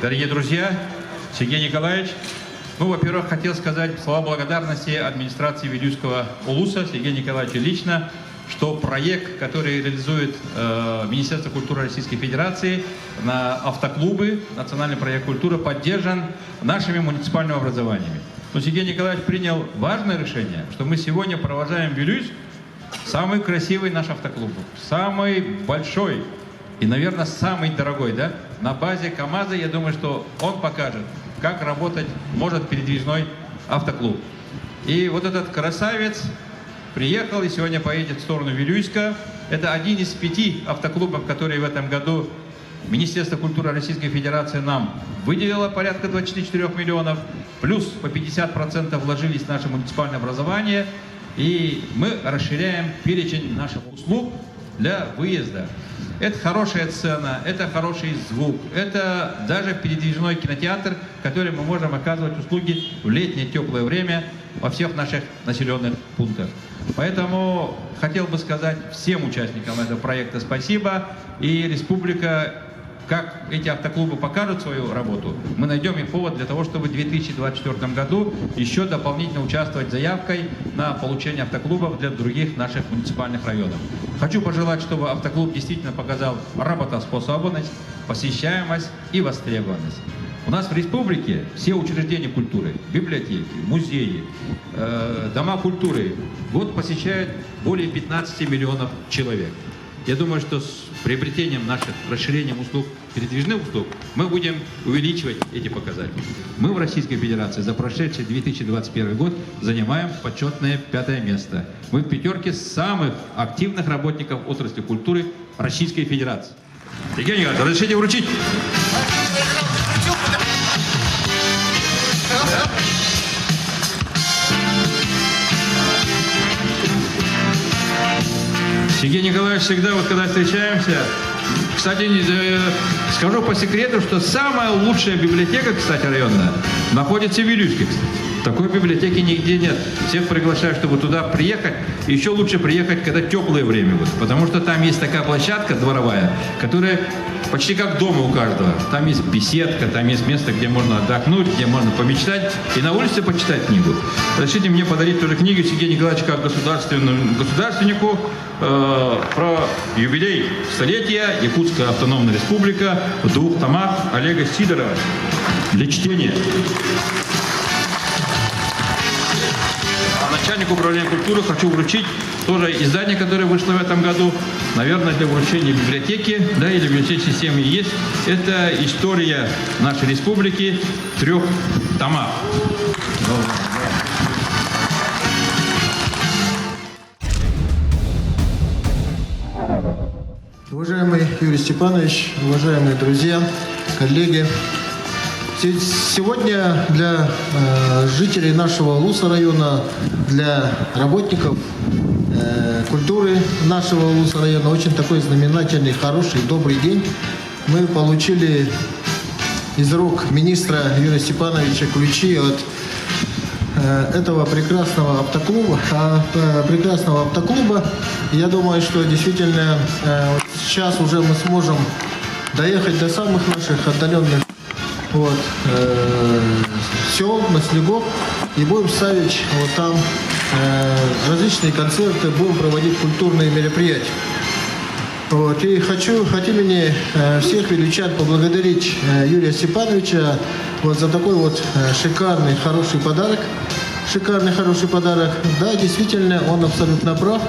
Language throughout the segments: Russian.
Дорогие друзья, Сергей Николаевич, во-первых, хотел сказать слова благодарности администрации Вилюйского улуса, Сергею Николаевичу лично, что проект, который реализует Министерство культуры Российской Федерации на автоклубы, национальный проект культуры, поддержан нашими муниципальными образованиями. Но Сергей Николаевич принял важное решение, что мы сегодня провожаем Вилюйск, самый красивый наш автоклуб, самый большой и, наверное, самый дорогой, да? На базе КАМАЗа, я думаю, что он покажет, как работать может передвижной автоклуб. И вот этот красавец приехал и сегодня поедет в сторону Вилюйска. Это один из 5 автоклубов, которые в этом году Министерство культуры Российской Федерации нам выделило порядка 24 миллионов, плюс по 50% вложились в наше муниципальное образование, и мы расширяем перечень наших услуг для выезда. Это хорошая цена, это хороший звук, это даже передвижной кинотеатр, в котором мы можем оказывать услуги в летнее теплое время во всех наших населенных пунктах. Поэтому хотел бы сказать всем участникам этого проекта спасибо. И республика, как эти автоклубы покажут свою работу, мы найдем и повод для того, чтобы в 2024 году еще дополнительно участвовать заявкой на получение автоклубов для других наших муниципальных районов. Хочу пожелать, чтобы автоклуб действительно показал работоспособность, посещаемость и востребованность. У нас в республике все учреждения культуры, библиотеки, музеи, дома культуры год посещают более 15 миллионов человек. Я думаю, что с приобретением наших, расширением услуг, передвижных услуг, мы будем увеличивать эти показатели. Мы в Российской Федерации за прошедший 2021 год занимаем почетное 5-е место. Мы в 5-ке самых активных работников отрасли культуры Российской Федерации. Сергей Николаевич, разрешите вручить? Сергей Николаевич всегда, вот когда встречаемся, кстати, скажу по секрету, что самая лучшая библиотека, кстати, районная, находится в Вилюйске, кстати. Такой библиотеки нигде нет. Всех приглашаю, чтобы туда приехать. И еще лучше приехать, когда теплое время будет. Потому что там есть такая площадка дворовая, которая почти как дома у каждого. Там есть беседка, там есть место, где можно отдохнуть, где можно помечтать и на улице почитать книгу. Разрешите мне подарить тоже книгу Сергею Николаевичу как государственнику про юбилей столетия Якутская автономная республика в 2 томах Олега Сидорова для чтения. Начальнику управления культуры хочу вручить тоже издание, которое вышло в этом году, наверное, для вручения библиотеки, да, или библиотечной системы есть. Это история нашей республики в 3 томах. Уважаемый Юрий Степанович, уважаемые друзья, коллеги, сегодня для жителей нашего Улуса района, для работников культуры нашего Улуса района очень такой знаменательный, хороший, добрый день. Мы получили из рук министра Юрия Степановича ключи от этого прекрасного автоклуба. Я думаю, что действительно сейчас уже мы сможем доехать до самых наших отдаленных сел, маслягов, и будем ставить вот там различные концерты, будем проводить культурные мероприятия. И хочу от имени всех вилюйчан поблагодарить Юрия Степановича за такой шикарный, хороший подарок. Да, действительно, он абсолютно прав.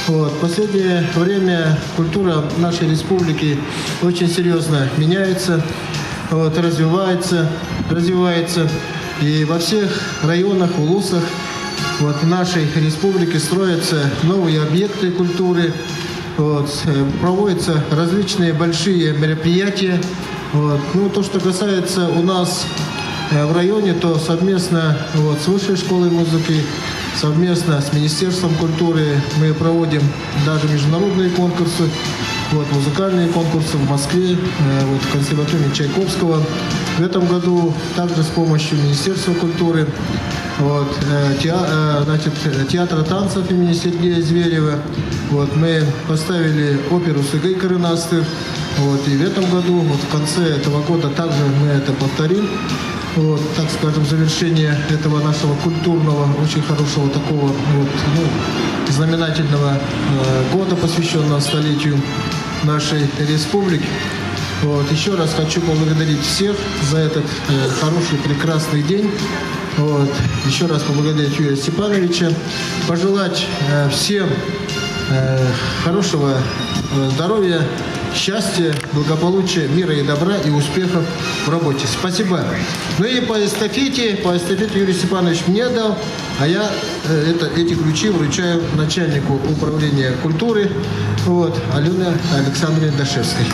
В последнее время культура нашей республики очень серьезно меняется, развивается. И во всех районах, улусах нашей республики строятся новые объекты культуры, проводятся различные большие мероприятия. То, что касается у нас в районе, то совместно с Высшей школой музыки, совместно с Министерством культуры мы проводим даже международные конкурсы, музыкальные конкурсы в Москве, в консерватории Чайковского. В этом году также с помощью Министерства культуры, театра танцев имени Сергея Зверева, мы поставили оперу «Сыгай коренастых». Вот, и в этом году, вот в конце этого года также мы это повторим. Вот, так скажем, завершение этого нашего культурного, очень хорошего такого вот, знаменательного года, посвященного столетию нашей республики. Вот, еще раз хочу поблагодарить всех за этот хороший, прекрасный день. Вот, еще раз поблагодарить Юрия Степановича, пожелать всем хорошего здоровья, счастья, благополучия, мира и добра и успехов в работе. Спасибо. Ну и по эстафете Юрий Степанович мне дал, а я эти ключи вручаю начальнику управления культуры Алене Александровне Дашевской.